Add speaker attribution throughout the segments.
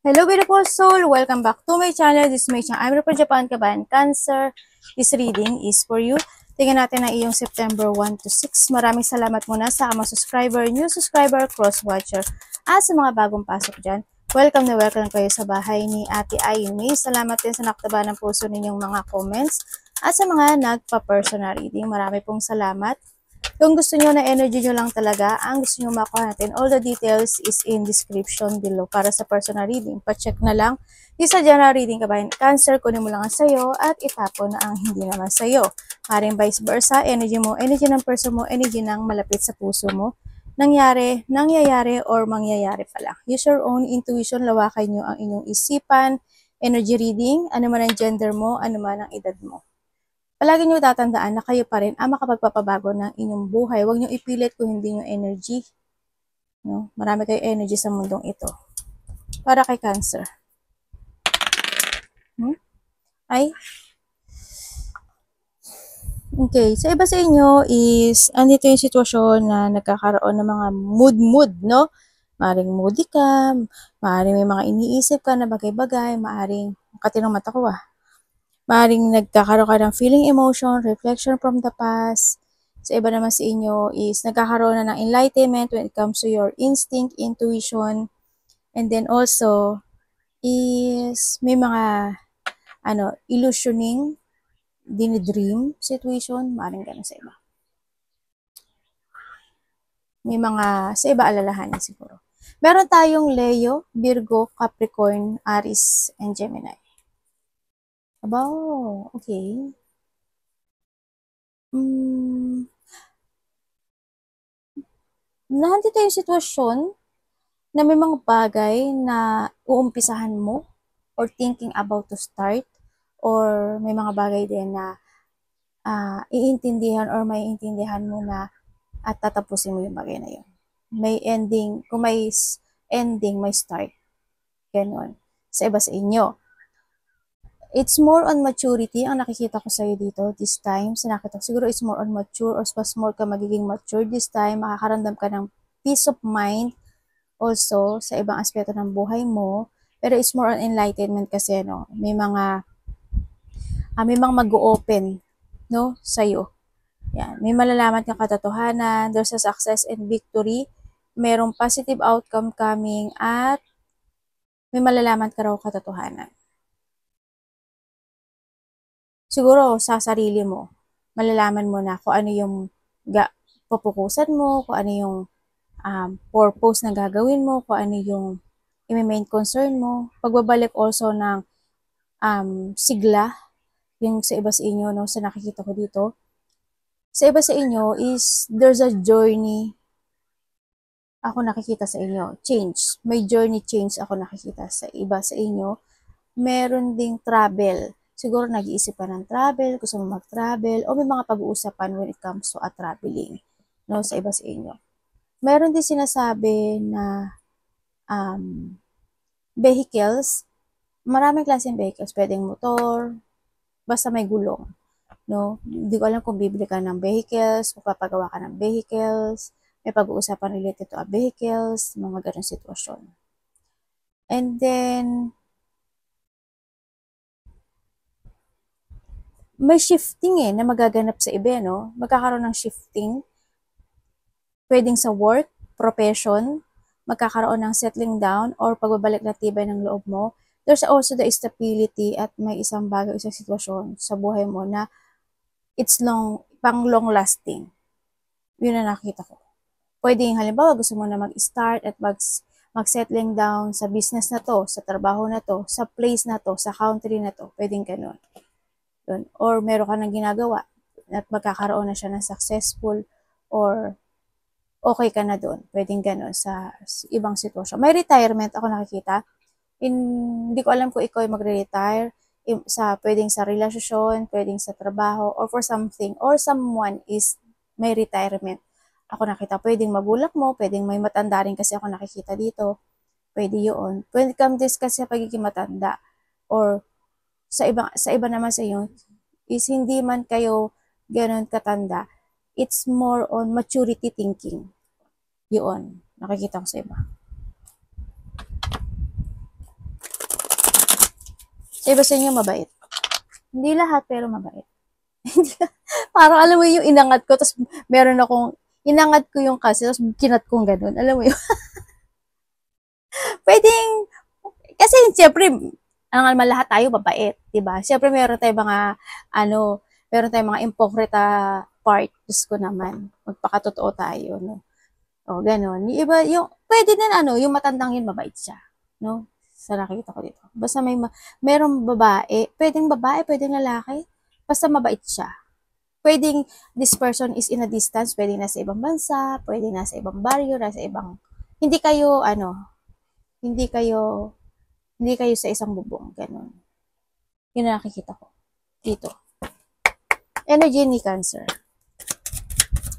Speaker 1: Hello beautiful soul! Welcome back to my channel. This is my channel. I'm from Japan, Kabayan Cancer. This reading is for you. Tingnan natin ang iyong September 1 to 6. Maraming salamat muna sa mga subscriber, new subscriber, cross-watcher. At sa mga bagong pasok dyan, welcome na welcome kayo sa bahay ni Ate Ayumi. Salamat din sa naktaba ng puso ninyong mga comments. At sa mga nagpa-personal reading, marami pong salamat. Kung gusto nyo na energy nyo lang talaga, ang gusto nyo makuha natin, all the details is in description below. Para sa personal reading, pa-check na lang. Yung sa general reading, kabayan, Cancer, kunin mo lang ang sayo at itapon na ang hindi naman sayo. Maring vice versa, energy mo, energy ng person mo, energy ng malapit sa puso mo. Nangyayari, or mangyayari pala. Use your own intuition, lawakan nyo ang inyong isipan, energy reading, ano man ang gender mo, ano man ang edad mo. Palagi nyo tatandaan na kayo pa rin ang makapagpapabago ng inyong buhay. Huwag nyo ipilit kung hindi nyo energy. No? Marami kayo energy sa mundong ito. Para kay Cancer. Ay? Okay. Sa iba sa inyo is, andito yung sitwasyon na nagkakaroon ng mga mood, no? Maaring moody ka, maaring may mga iniisip ka na bagay-bagay, maaring, katinong mata ko Maring nagkakaroon ka ng feeling, emotion, reflection from the past. Sa iba naman sa inyo is nagkakaroon na ng enlightenment when it comes to your instinct, intuition. And then also is may mga illusioning, dinidream situation. Maring ganun sa iba. May mga, sa iba alalahanin siguro. Meron tayong Leo, Virgo, Capricorn, Aries, and Gemini. Aba, okay. Nandito yung sitwasyon na may mga bagay na uumpisahan mo or thinking about to start, or may mga bagay din na iintindihan or maiintindihan mo na at tatapusin mo yung bagay na yun. May ending, kung may ending, may start. Ganon. Sa iba sa inyo. It's more on maturity ang nakikita ko sa'yo dito this time. Sinakita ko, siguro it's more on mature or mas more ka magiging mature this time. Makakaramdam ka ng peace of mind also sa ibang aspeto ng buhay mo. Pero it's more on enlightenment kasi, no? May mga mag-open, no? Sa'yo. Yan. May malalaman kang katotohanan. There's a success and victory. Merong positive outcome coming at may malalaman ka raw katotohanan. Siguro sa sarili mo, malalaman mo na kung ano yung pupukusan mo, kung ano yung purpose na gagawin mo, kung ano yung i-main concern mo. Pagbabalik also ng sigla, yung sa iba sa inyo, no, sa nakikita ko dito. Sa iba sa inyo is there's a journey ako nakikita sa inyo. Change. May journey change ako nakikita sa iba sa inyo. Meron ding travel. Siguro nag-iisip ka ng travel, gusto mo mag-travel, o may mga pag-uusapan when it comes to traveling, no, sa iba sa inyo. Meron din sinasabi na vehicles, maraming klaseng vehicles, pwedeng motor, basta may gulong, no. Hindi ko alam kung bibili ka ng vehicles, kung papagawa ka ng vehicles, may pag-uusapan related to vehicles, mga ganun sitwasyon. And then, may shifting na magaganap sa iba, no? Magkakaroon ng shifting. Pwedeng sa work, profession, magkakaroon ng settling down or pagbabalik na tibay ng loob mo. There's also the stability at may isang bagay, isang sitwasyon sa buhay mo na it's pang long lasting. Yun na nakita ko. Pwedeng halimbawa gusto mo na mag-start at mag-settling down sa business na to, sa trabaho na to, sa place na to, sa country na to. Pwedeng ganun. Or meron ka nang ginagawa at magkakaroon na siya ng successful or okay ka na doon. Pwedeng ganun sa ibang sitwasyon. May retirement ako nakikita. Hindi ko alam kung ikaw ay magre-retire pwedeng sa relasyon, pwedeng sa trabaho, or for something, or someone is may retirement. Ako nakita, pwedeng magulang mo, pwedeng may matanda rin kasi ako nakikita dito. Pwede yun. When it comes kasi sa pagiging matanda, or sa iba naman sa inyo, is hindi man kayo ganun katanda. It's more on maturity thinking. Yun. Nakikita ko sa iba. Iba sa inyo mabait. Hindi lahat, pero mabait. Parang alam mo yung inangat ko, tapos meron akong, inangat ko yung kasi, tapos kinat kong ganun. Alam mo yun? Pwedeng, kasi siyempre, ang naman lahat tayo mabait, di ba? Siyempre meron tayong mga, meron tayong mga impokrita part. Diyos ko naman, magpakatotoo tayo, no? O, ganun. Yung iba, yung, pwede din, yung matandang yun, mabait siya, no? Sa nakikita ko dito. Basta merong babae, pwedeng lalaki, basta mabait siya. Pwedeng this person is in a distance, pwedeng nasa ibang bansa, pwedeng nasa ibang baryo, nasa ibang, hindi kayo, hindi kayo, hindi kayo sa isang bubong, ganun. Yun ang nakikita ko dito. Energy ni Cancer.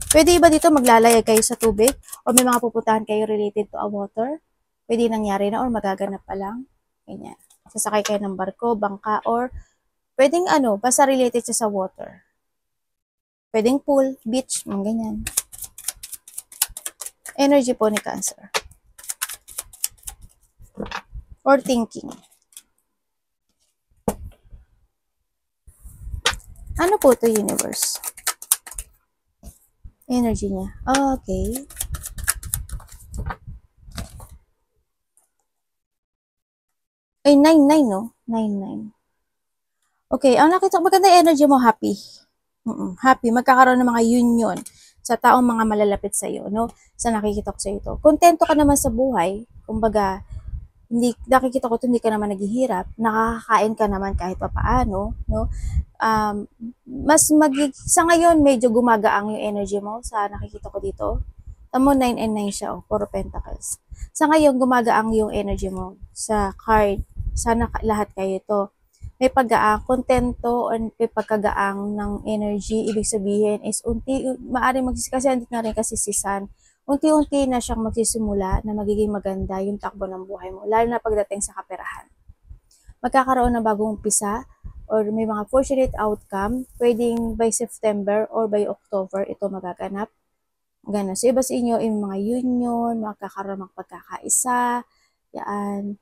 Speaker 1: Pwede ba dito maglalayag kayo sa tubig o may mga pupuntahan kayo related to a water? Pwede nangyari na or magaganap pa lang. Ganyan. Sasakay kayo ng barko, bangka, or pwedeng basta related siya sa water. Pwedeng pool, beach, mga ganyan. Energy po ni Cancer. Or thinking. Ano po to universe? Energy niya. Okay. Ay, 9-9, no? 9-9. Okay, ang nakita ko, maganda energy mo, happy. Happy. Magkakaroon ng mga union sa taong mga malalapit sa iyo, no? Sa nakikita ko sa ito. Kontento ka naman sa buhay. Kumbaga, nakikita ko 'to, hindi ka naman naghihirap. Nakakakain ka naman kahit papaano, no? Sa ngayon, medyo gumagaang yung energy mo sa nakikita ko dito. Tamo 9 and 9 siya, puro pentacles. Sa ngayon, gumagaang yung energy mo sa card. Sana lahat kayo ito. May kontento o may pagkagaang ng energy. Ibig sabihin is maaaring kasi hindi nga rin kasisisan. Unti-unti na siyang magsisimula na magiging maganda yung takbo ng buhay mo, lalo na pagdating sa kaperahan. Magkakaroon ng bagong umpisa or may mga fortunate outcome, pwedeng by September or by October ito magaganap. Ganun. So, iba sa inyo, yung mga union, magkakaroon ng pagkakaisa, yan,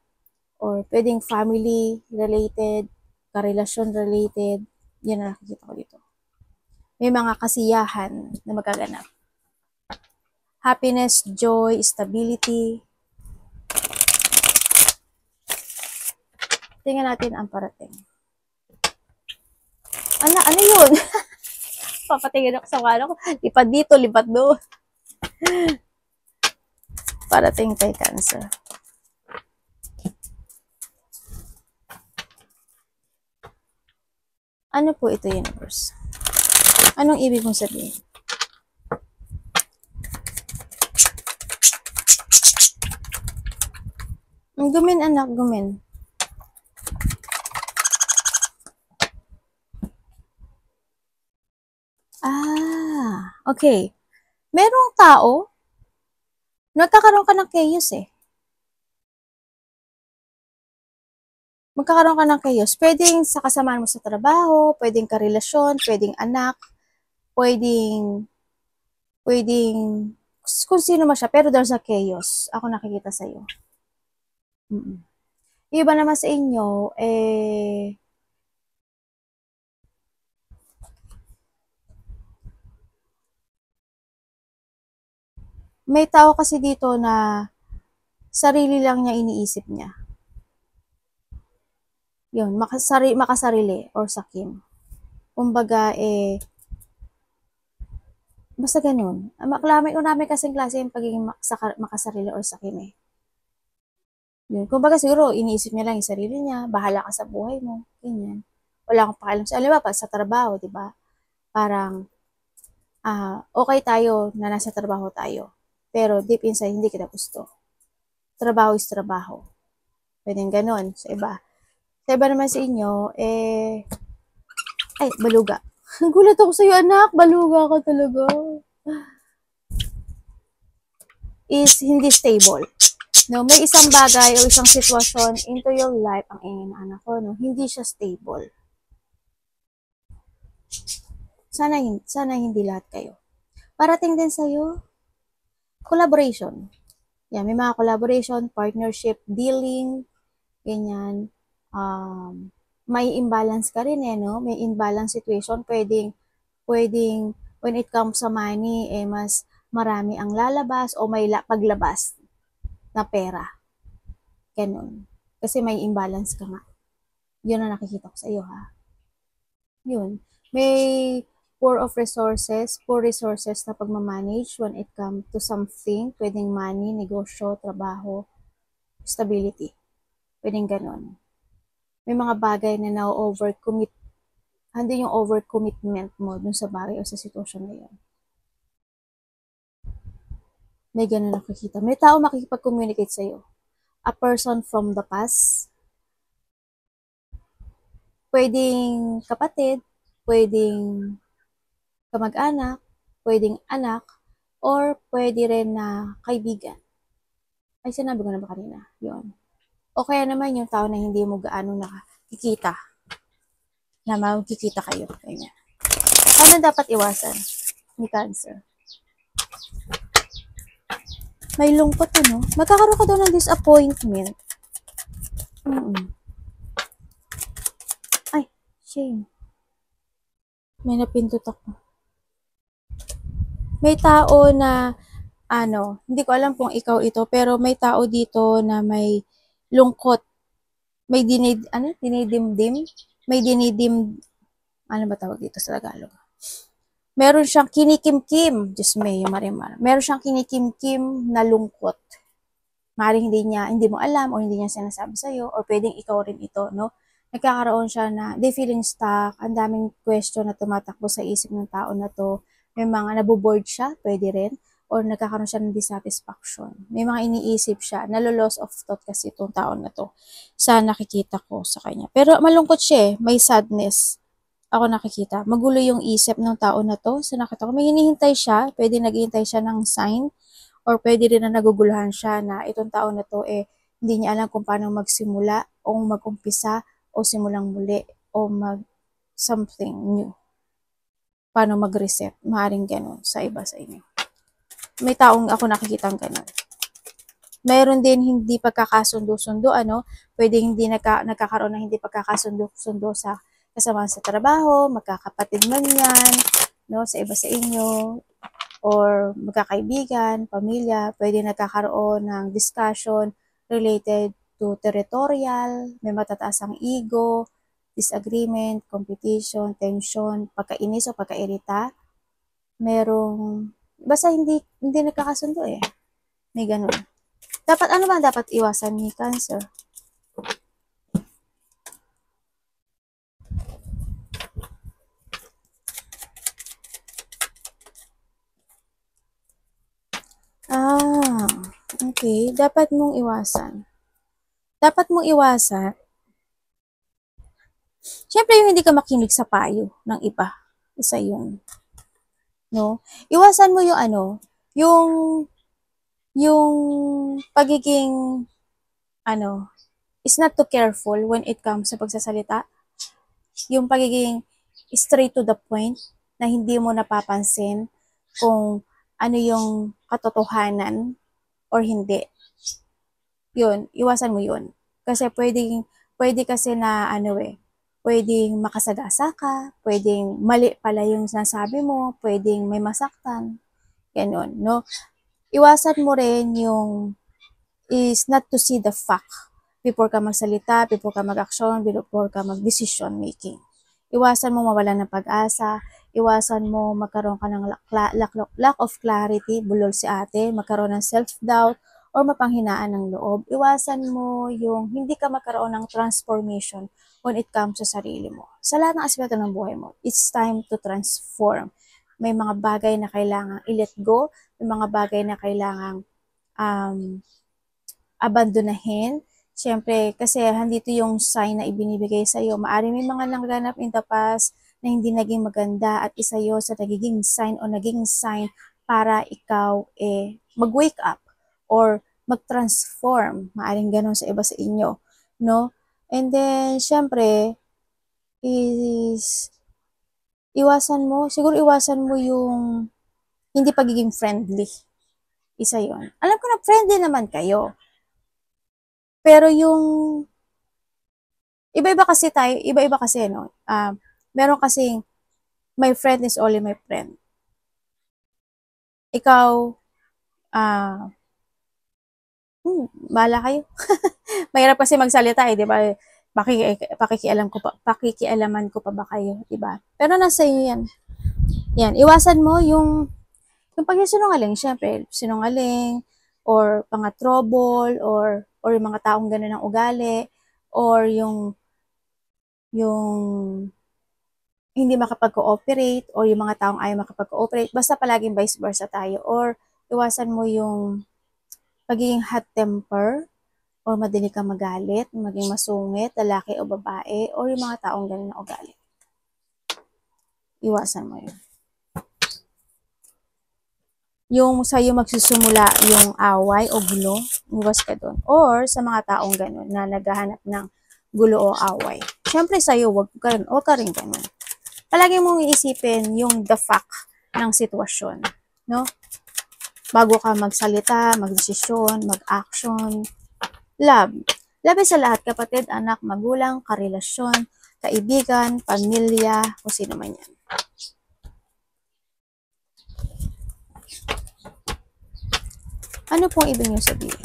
Speaker 1: or pwedeng family related, karelasyon related, yan ang nakikita ko dito. May mga kasiyahan na magaganap. Happiness, joy, stability. Tingnan natin ang parating. Ano yun? Papatingin ako sa kano ko. Lipat dito, lipat doon. Parating kay Cancer. Ano po ito, universe? Anong ibig mong sabihin? Gumin, anak, gumin. Okay. Merong tao, nagkakaroon ka ng chaos eh. Magkakaroon ka ng chaos. Pwedeng sa kasamaan mo sa trabaho, pwedeng karelasyon, pwedeng anak, pwedeng kung sino man siya, pero there's a chaos. Ako nakikita sa'yo. Iba naman sa inyo, may tao kasi dito na sarili lang niya iniisip niya. Yun, makasarili or sakim. Kumbaga, basta ganun. Marami kasing klase yung pagiging makasarili or sakim eh. Yun. Kumbaga siguro, iniisip niya lang yung sarili niya, bahala ka sa buhay mo, ganyan. Wala akong pakialam sa, alam ba, sa trabaho, di ba? Parang, okay tayo na nasa trabaho tayo. Pero deep inside, hindi kita gusto. Trabaho is trabaho. Pwedeng ganun sa iba. Sa iba naman sa inyo, ay, baluga. Gulat ako sa'yo, anak. Baluga ka talaga. Is hindi stable. No, may isang bagay o isang sitwasyon into your life, ang ingin ng anak ko, no, hindi siya stable. Sana hindi lahat kayo. Parating din sa'yo, collaboration. Yan, may mga collaboration, partnership, dealing, ganyan. may imbalance ka rin no? May imbalance situation. Pwedeng, when it comes sa money, mas marami ang lalabas o may paglabas na pera. Ganun. Kasi may imbalance ka nga. Yun ang nakikita ko sa iyo, ha? Yun. May poor resources na pagmamanage when it comes to something. Pwedeng money, negosyo, trabaho, stability. Pwedeng ganun. May mga bagay na na-overcommit. Hindi yung overcommitment mo dun sa bagay o sa sitwasyon na yun. May ganun nakikita. May tao makikipag-communicate sa'yo. A person from the past. Pwedeng kapatid, pwedeng kamag-anak, pwedeng anak, or pwede rin na kaibigan. Ay, sinabi ko na ba kanina? Yun. O kaya naman yung tao na hindi mo gaano nakikita. Na magkikita kayo. Ganyan. Ano dapat iwasan ni Cancer? May lungkot magkakaroon ka daw ng disappointment. Ay, shame. May napindot ako. May tao na, hindi ko alam kung ikaw ito, pero may tao dito na may lungkot. May dinidimdim? May dinidim, ano ba tawag dito sa Tagalog? Meron siyang kinikimkim, Diyos may marimar. Meron siyang kinikimkim na lungkot. Maaaring hindi mo alam o hindi niya sinasabi sa'yo or pwedeng ikaw rin ito, no? Nagkakaroon siya na they feeling stuck, ang daming question na tumatakbo sa isip ng tao na to. May mga naboboard siya, pwede rin, or nagkakaroon siya ng dissatisfaction. May mga iniisip siya, nalo-loss of thought kasi itong tao na to sa nakikita ko sa kanya. Pero malungkot siya may sadness. Ako nakikita. Magulo yung isip ng tao na to sa nakita ko. May hinihintay siya, pwede naghihintay siya ng sign, or pwede rin na naguguluhan siya na itong tao na to hindi niya alam kung paano magsimula o mag-umpisa o simulang muli o something new. Paano mag-reset. Maaring ganun sa iba sa inyo. May taong ako nakikitang ganun. Meron din hindi pagkakasundo-sundo, pwede hindi nagkakaroon ng hindi pagkakasundo-sundo sa kasama sa trabaho, magkakapatid man yan, no, sa iba sa inyo, or magkakaibigan, pamilya, pwede nagkakaroon ng discussion related to territorial, may matataas ang ego, disagreement, competition, tension, pagkainis o pagkairita. Basta hindi nagkakasundo May ganun. Ano ba dapat iwasan ni Cancer? Okay. Dapat mong iwasan. Siyempre, yung hindi ka makinig sa payo ng iba. Isa yun. No? Iwasan mo yung pagiging, is not too careful when it comes sa pagsasalita. Yung pagiging straight to the point na hindi mo napapansin kung ano yung katotohanan or hindi. Yun, iwasan mo yun. Kasi pwede kasi na pwedeng makasagasa ka, pwedeng mali pala yung sinasabi mo, pwedeng may masaktan. Ganun, no? Iwasan mo rin yung is not to see the fact before ka magsalita, before ka mag-action, before ka mag-decision making. Iwasan mo mawalan ng pag-asa, iwasan mo magkaroon ka ng lack of clarity, bulol si ate, magkaroon ng self-doubt, or mapanghinaan ng loob. Iwasan mo yung hindi ka magkaroon ng transformation when it comes sa sarili mo. Sa lahat ng aspeto ng buhay mo, it's time to transform. May mga bagay na kailangang i-let go, may mga bagay na kailangang abandonahin. Siyempre, kasi handito yung sign na ibinibigay sa iyo. Maari may mga naganap in the past na hindi naging maganda at isa yun sa nagiging sign o naging sign para ikaw mag-wake up or mag-transform. Maaring ganun sa iba sa inyo, no? And then, siyempre, siguro iwasan mo yung hindi pagiging friendly. Isa yon. Alam ko na friendly naman kayo. Pero yung, iba Iba-iba kasi tayo, iba-iba kasi, no? Meron kasing, my friend is only my friend. Ikaw, bahala kayo. Mahirap kasi magsalita eh, di ba? Pakikialaman ko pa ba kayo, di ba? Pero nasa iyo yan. Yan, iwasan mo yung pagsisinungaling, syempre, sinungaling, or trouble, or yung mga taong gano'n ng ugali, or yung hindi makapag-cooperate, or yung mga taong ayaw makapag-cooperate, basta palaging vice versa tayo, or iwasan mo yung pagiging hot temper, or madali kang magalit, maging masungit, lalaki o babae, or yung mga taong gano'n na ugali. Iwasan mo yun. Yung sa'yo magsusumula yung away o gulo, iwas ka doon. Or sa mga taong gano'n na naghahanap ng gulo o away. Siyempre sa'yo, wag ka rin gano'n. Palagi mong iisipin yung the fact ng sitwasyon. No? Bago ka magsalita, magdesisyon, mag-action. Love. Love sa lahat, kapatid, anak, magulang, karelasyon, kaibigan, pamilya, kung sino man yan. Ano pong ibig niyo sabihin?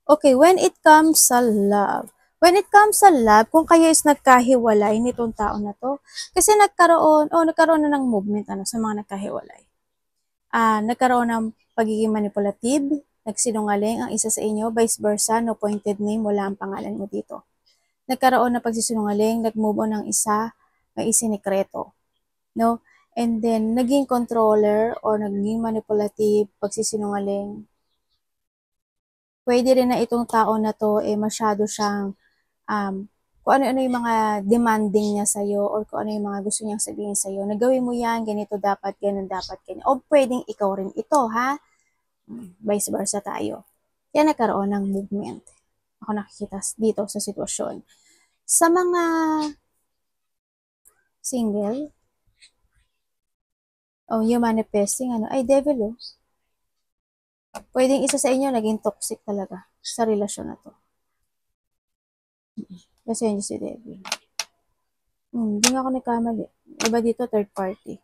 Speaker 1: Okay, when it comes sa love. When it comes sa love, kung kayo is nagkahiwalay nitong tao na to, kasi nagkaroon na ng movement sa mga nagkahiwalay. Nagkaroon ng pagiging manipulative, nagsinungaling ang isa sa inyo, vice versa, no pointed name, wala ang pangalan mo dito. Nagkaroon ng pagsisinungaling, nag-move on ng isa, may isinikreto. No? And then, naging controller or naging manipulative, pagsisinungaling. Pwede rin na itong tao na to, masyado siyang, kung ano-ano yung mga demanding niya sa'yo or kung ano yung mga gusto niyang sabihin sa'yo. Nagawin mo yan, ganito dapat, ganun dapat, ganyan. O pwedeng ikaw rin ito, ha? Vice versa tayo. Yan nagkaroon ng movement. Ako nakikita dito sa sitwasyon. Sa mga single, yung manifesting, ay devil, pwedeng isa sa inyo naging toxic talaga sa relasyon na to. Kasi yun si devil. Hindi nga ako nagkamali. Iba dito, third party.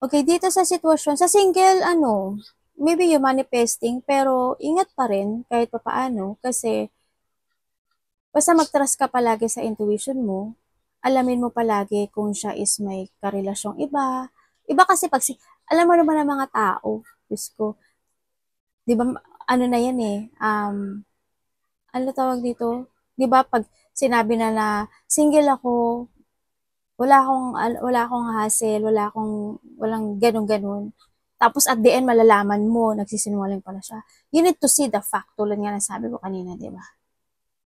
Speaker 1: Okay, dito sa sitwasyon, sa single, maybe yung manifesting, pero ingat pa rin kahit pa paano, kasi basta mag-trust ka palagi sa intuition mo, alamin mo palagi kung siya is may karelasyong iba. Iba kasi alam mo naman ng mga tao, Diyos ko, di ba, na yan ano tawag dito? Di ba, pag sinabi na single ako, wala akong hassle, walang ganun-ganun. Tapos at the end, malalaman mo, nagsisinungaling pala siya. You need to see the fact, tulad nga na sabi ko kanina, di ba?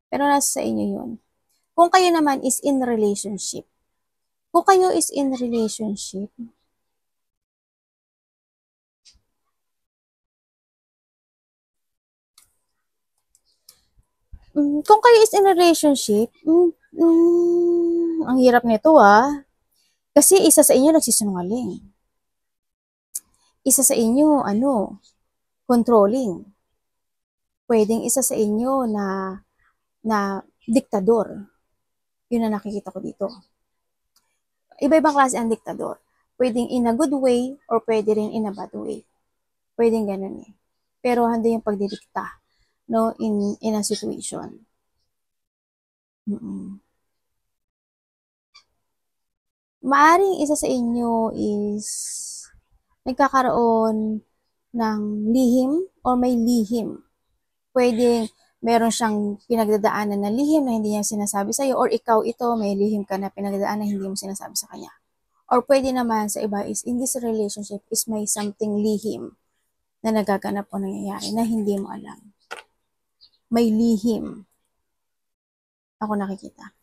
Speaker 1: Pero nasa sa inyo yun. Kung kayo naman is in relationship, kung kayo is in relationship, kung kayo is in relationship, ang hirap nito kasi isa sa inyo nagsisinungaling. Isa sa inyo, controlling. Pwedeng isa sa inyo na diktador. Yun na nakikita ko dito. Iba-ibang klase ang diktador. Pwedeng in a good way or pwede rin in a bad way. Pwedeng ganun Pero hindi yung pagdidikta, no, in a situation. Maaring isa sa inyo is nagkakaroon ng lihim or may lihim. Pwedeng meron siyang pinagdadaanan na lihim na hindi niya sinasabi sa'yo, or ikaw may lihim ka na pinagdadaanan na hindi mo sinasabi sa kanya. Or pwede naman sa iba is in this relationship is may something lihim na nagaganap o nangyayari na hindi mo alam. May lihim. Ako nakikita.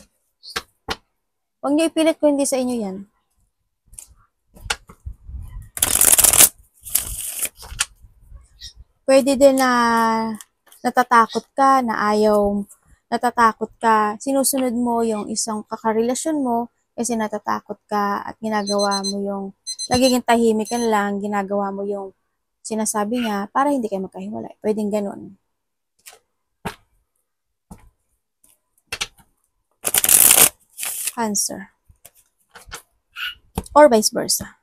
Speaker 1: Huwag niyo ipilit kung hindi sa inyo yan. Pwede din na natatakot ka, natatakot ka, sinusunod mo yung isang kakarelasyon mo kasi natatakot ka at ginagawa mo yung Nagiging tahimik ka lang, ginagawa mo yung sinasabi niya para hindi kayo magkahiwalay. Pwedeng ganun. Cancer. Or vice versa.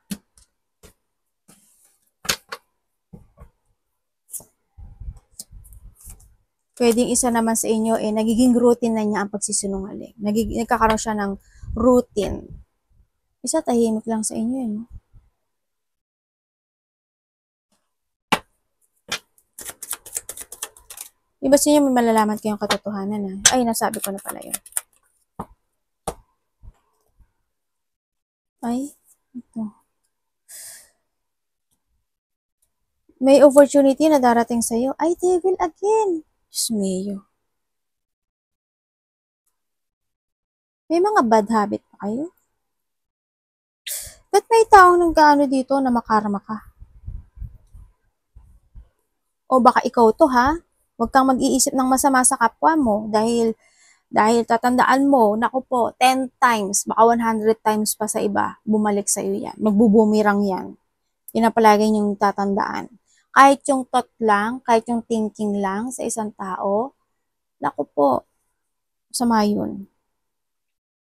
Speaker 1: Pwedeng isa naman sa inyo, nagiging routine na niya ang pagsisinungaling. Nagkakaroon siya ng routine. Isa tahimik lang sa inyo, no? Iba sa inyo, may malalaman kayong katotohanan, ha? Ay, nasabi ko na pala yun. Ay, ito. May opportunity na darating sa'yo. Ay, devil again. Diyos mayo. May mga bad habit pa kayo? Ba't may taong nagkaano dito na makarma ka? O baka ikaw to, ha? Huwag kang mag-iisip ng masama sa kapwa mo dahil tatandaan mo, naku po, 10 times, baka 100 times pa sa iba, bumalik sa iyo yan. Magbubumirang yan. Yun na palagi yung tatandaan. Kahit yung thought lang, kahit yung thinking lang sa isang tao, naku po, sama yun.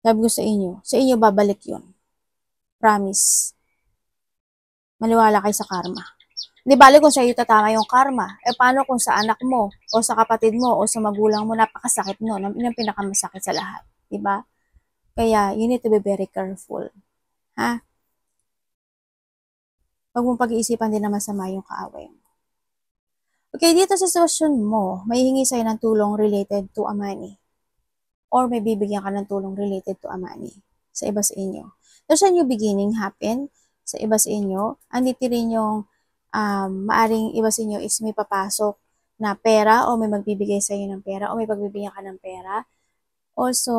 Speaker 1: Sabi ko sa inyo babalik yun. Promise. Maniwala kayo sa karma. Di bali kung sa iyo tatama yung karma. Paano kung sa anak mo, o sa kapatid mo, o sa magulang mo, napakasakit no? Yun ang pinakamasakit sa lahat. Diba? Kaya, you need to be very careful. Ha? Huwag mong pag-iisipan din na masama yung kaaway mo. Okay, dito sa sitwasyon mo, may hingi sa'yo ng tulong related to a money. Or may bibigyan ka ng tulong related to a money sa iba sa inyo. There's a new beginning happen sa iba sa inyo. Andito rin yung maaring iba sa inyo is may papasok na pera o may magbibigay sa inyo ng pera o may pagbibigyan ka ng pera. Also,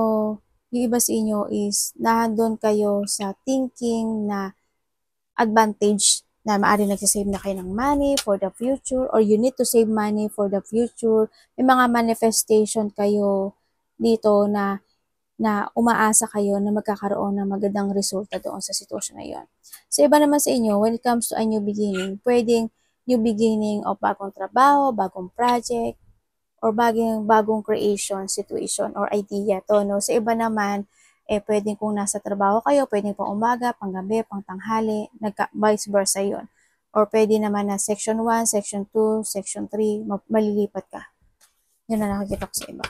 Speaker 1: yung iba sa inyo is nandun kayo sa thinking na advantage na maaari nagsisave na kayo ng money for the future or you need to save money for the future. May mga manifestation kayo dito na umaasa kayo na magkakaroon ng magandang resulta doon sa sitwasyon na yun. Sa iba naman sa inyo, when it comes to a new beginning, pwedeng new beginning of bagong trabaho, bagong project, or bagong creation, situation, or idea to, no? Sa iba naman, pwedeng kung nasa trabaho kayo, pwedeng pang umaga, pang gabi, pang tanghali, vice versa yun. Or pwede naman na section 1, section 2, section 3, malilipat ka. Yun na nakikita ko sa iba.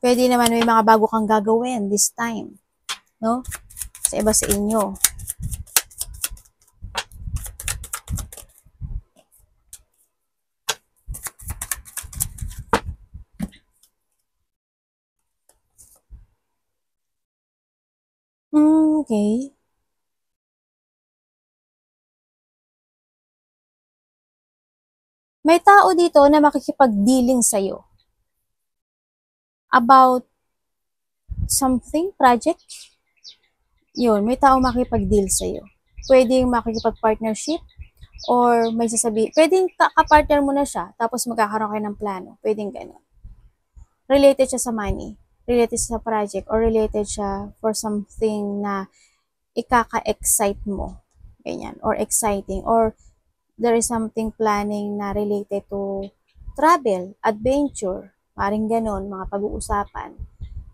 Speaker 1: Pwede naman may mga bago kang gagawin this time, no? Sa iba sa inyo. Okay. May tao dito na makikipag-dealing sa'yo about something, project. Yun, may tao makipag-deal sa'yo. Pwedeng makikipag-partnership or may pwedeng ka-partner mo na siya tapos magkakaroon kayo ng plano. Pwedeng gano'n. Related siya sa money, related siya sa project, or related siya for something na ikaka-excite mo. Ganyan. Or exciting. Or there is something planning na related to travel, adventure, paring ganon, mga pag-uusapan.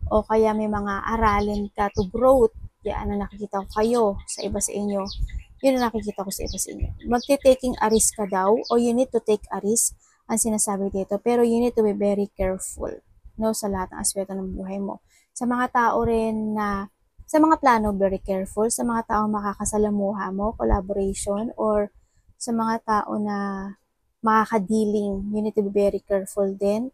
Speaker 1: O kaya may mga aralin ka to growth. Yan na nakikita ko kayo sa iba sa inyo. Yun na nakikita ko sa iba sa inyo. Magte-taking a risk ka daw o you need to take a risk ang sinasabi dito. Pero you need to be very careful, no, sa lahat ng aspeto ng buhay mo. Sa mga tao rin na sa mga plano, very careful. Sa mga tao makakasalamuha mo, collaboration, or sa mga tao na makakadiling, you need to be very careful din.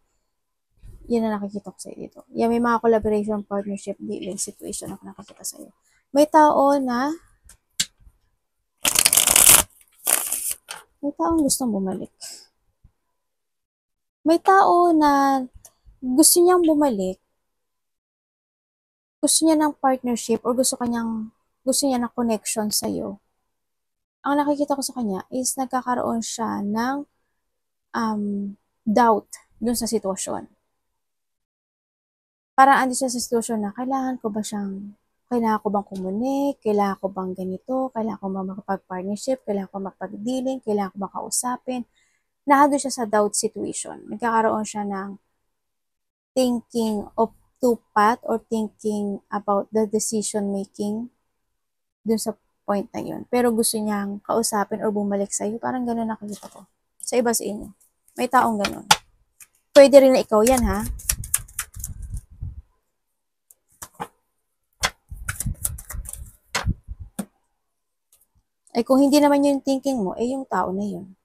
Speaker 1: Yun na nakikita ko sa iyo dito. Yan, may mga collaboration, partnership, dealing situation ako nakikita sa iyo. May taong gustong bumalik. May tao na gusto niyang bumalik, gusto niya ng partnership, or gusto niya ng connection sa iyo. Ang nakikita ko sa kanya is nagkakaroon siya ng doubt dun sa sitwasyon. parang ando siya sa sitwasyon na kailangan ko bang kumunik, kailangan ko bang ganito, kailangan ko bang makapag-partnership, kailangan ko makapag-dealing, kailangan ko bang kausapin. Nandun siya sa doubt situation. Nagkakaroon siya ng thinking of two path or thinking about the decision making dun sa point na yun. Pero gusto niyang kausapin or bumalik sa'yo. Parang ganun nakikita ko. Sa iba sa inyo. May taong ganun. Pwede rin na ikaw yan, ha? Ay kung hindi naman yung thinking mo, yung tao na yun.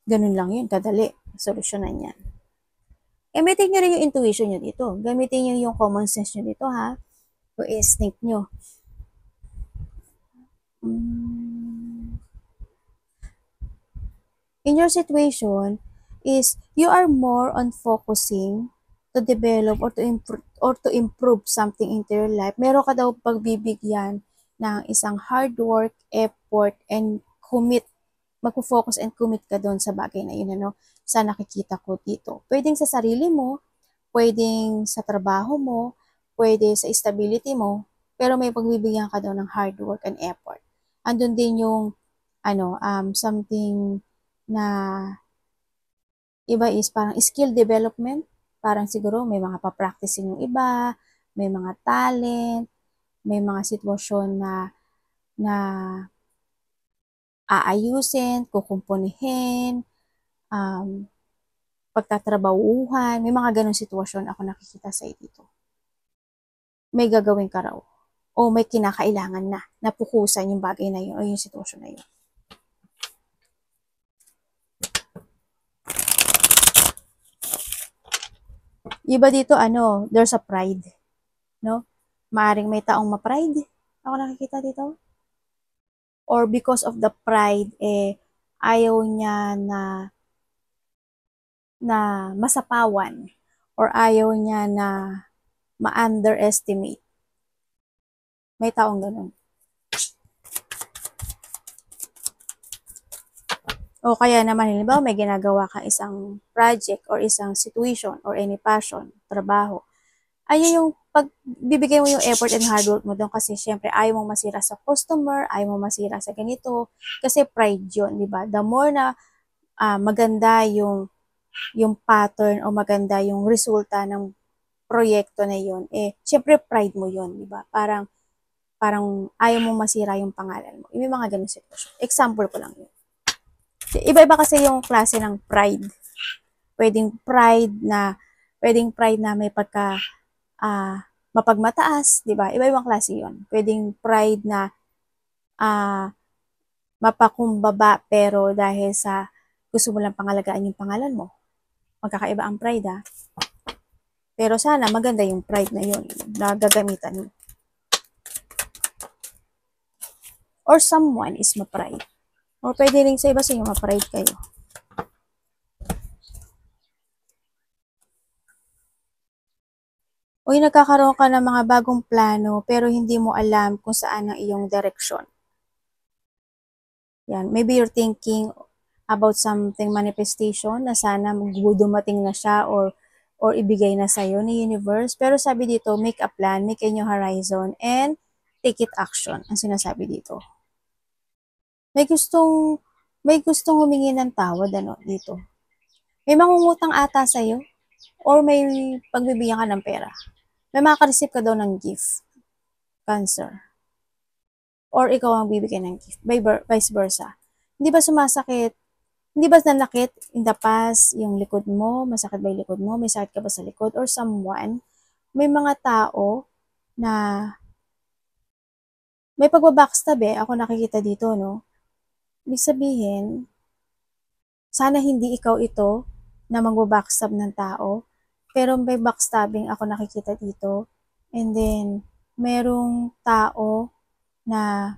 Speaker 1: Ganun lang yun, kadali. Solusyonan yan. Gamitin nyo rin yung intuition nyo dito. Gamitin nyo yung common sense nyo dito, ha? Yung instinct nyo. In your situation is you are more on focusing to develop or to improve something into your life. Meron ka daw pagbibigyan ng isang hard work, effort, and commit. Magpo-focus and commit ka doon sa bagay na yun, ano, sa nakikita ko dito. Pwedeng sa sarili mo, pwedeng sa trabaho mo, pwede sa stability mo, pero may pagbibigyan ka doon ng hard work and effort. Andun din yung, something na iba is parang skill development. Parang siguro may mga pa-practicein yung iba, may mga talent, may mga sitwasyon na aayusin, kukumpunihin, pagtatrabahuhan, may mga ganong sitwasyon ako nakikita sa dito. May gagawin ka raw o may kinakailangan na napukusan yung bagay na yun o yung sitwasyon na yun. Iba dito, there's a pride. No? Maaring may taong ma-pride. Ako nakikita dito. Or because of the pride, ayaw niya na masapawan. Or ayaw niya na ma-underestimate. May taong ganun. O kaya naman, halimbawa, may ginagawa ka isang project or isang situation or any passion, trabaho. Ayun yung pagbibigay mo yung effort and hard work mo doon kasi syempre ayaw mong masira sa customer, ayaw mong masira sa ganito, kasi pride yun, di ba? The more na maganda yung pattern o maganda yung resulta ng proyekto na yun, syempre pride mo yun, di ba? Parang ayaw mong masira yung pangalan mo. May mga ganun sitwasyon. Example ko lang yun. Iba-iba kasi yung klase ng pride. Pwedeng pride na may pagka mapagmataas, di ba? Iba-ibang klase yun. Pwedeng pride na mapakumbaba pero dahil sa gusto mo lang pangalagaan yung pangalan mo. Magkakaiba ang pride, ha? Pero sana maganda yung pride na yun na gagamitan mo. Or someone is ma-pride. O pwede rin sa iba sa inyo ma-pride kayo. O yung nagkakaroon ka ng mga bagong plano pero hindi mo alam kung saan ang iyong direksyon. Yan. Maybe you're thinking about something manifestation na sana dumating na siya or ibigay na sa'yo ni universe. Pero sabi dito, make a plan, make a new horizon, and take it action. Ang sinasabi dito. May gustong humingi ng tawad, dito. May mangungutang ata sa'yo or may pagbibigyan ka ng pera. May makaka-receive ka daw ng gift. Cancer. Or ikaw ang bibigyan ng gift. Vice versa. Hindi ba sumasakit? Hindi ba nanakit in the past yung likod mo? Masakit ba yung likod mo? May sakit ka ba sa likod? Or someone? May mga tao na may pagbabackstab ako nakikita dito, no? Ibig sabihin, sana hindi ikaw ito na magbabackstab ng tao, pero may backstabbing ako nakikita dito. And then, merong tao na,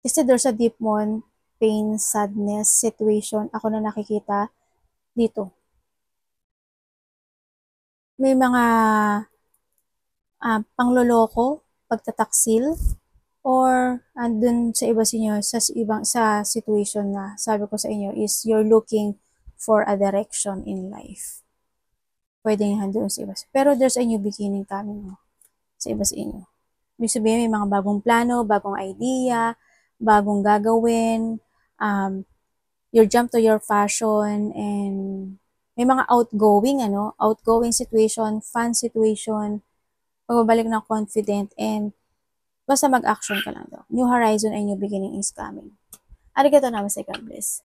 Speaker 1: kasi there's a deep one, pain, sadness, situation, ako na nakikita dito. May mga pangloloko, pagtataksil, or andun sa iba sa inyo, sa situation na sabi ko sa inyo is you're looking for a direction in life. pwedeng handle sa iba. Pero there's a new beginning coming sa iba sa inyo. Ibig sabihin, may mga bagong plano, bagong idea, bagong gagawin, your jump to your fashion, and may mga outgoing situation, fun situation, pagbabalik ng confident, and basta mag-action ka lang daw. New horizon and new beginning is coming. Arigato namaste, God bless.